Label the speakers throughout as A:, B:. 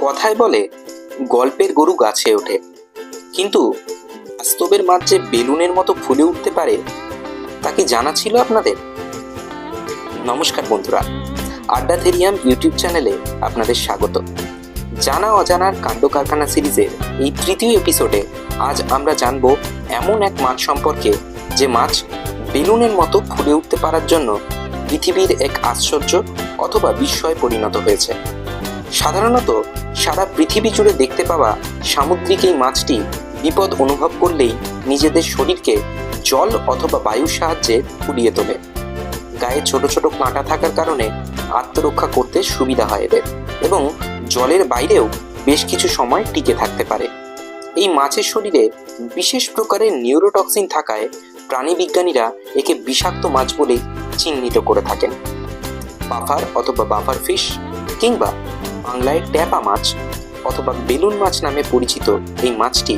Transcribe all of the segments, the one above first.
A: কথায় বলে গল্পের গরু গাছে ওঠে, কিন্তু বাস্তবের মাছ যে বেলুনের মতো ফুলে উঠতে পারে তা কি জানা ছিল আপনাদের? নমস্কার বন্ধুরা, আড্ডাথেরিয়াম ইউটিউব চ্যানেলে আপনাদের স্বাগত। জানা অজানার কাণ্ড কারখানা সিরিজের এই তৃতীয় এপিসোডে আজ আমরা জানব এমন এক মাছ সম্পর্কে যে মাছ বেলুনের মতো ফুলে উঠতে পারার জন্য পৃথিবীর এক আশ্চর্য অথবা বিস্ময়ে পরিণত হয়েছে। সাধারণত সারা পৃথিবী জুড়ে দেখতে পাওয়া সামুদ্রিক এই মাছটি বিপদ অনুভব করলেই নিজেদের শরীরকে জল অথবা বায়ুর সাহায্যে ফুলিয়ে তোলে। গায়ে ছোট ছোট কাঁটা থাকার কারণে আত্মরক্ষা করতে সুবিধা হয় এদের, এবং জলের বাইরেও বেশ কিছু সময় টিকে থাকতে পারে। এই মাছের শরীরে বিশেষ প্রকারের নিউরোটক্সিন থাকায় প্রাণীবিজ্ঞানীরা একে বিষাক্ত মাছ বলেই চিহ্নিত করে থাকেন। পাফার অথবা বাফার ফিশ কিংবা বাংলায় ট্যাপা মাছ অথবা বেলুন মাছ নামে পরিচিত এই মাছটি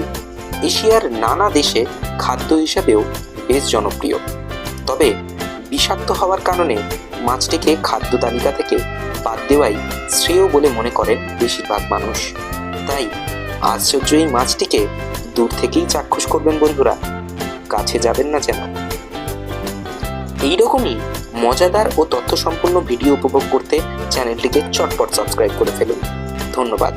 A: এশিয়ার নানা দেশে খাদ্য হিসাবেও বেশ জনপ্রিয়। তবে বিষাক্ত হওয়ার কারণে মাছটিকে খাদ্য তালিকা থেকে বাদ দেওয়াই শ্রেয় বলে মনে করেন বেশিরভাগ মানুষ। তাই আশ্চর্য এই মাছটিকে দূর থেকেই চাক্ষুষ করবেন বন্ধুরা, কাছে যাবেন না যেন। এইরকমই মজাদার ও তথ্যসম্পন্ন ভিডিও উপভোগ করতে চ্যানেলটিকে চটপট সাবস্ক্রাইব করে ফেলুন। ধন্যবাদ।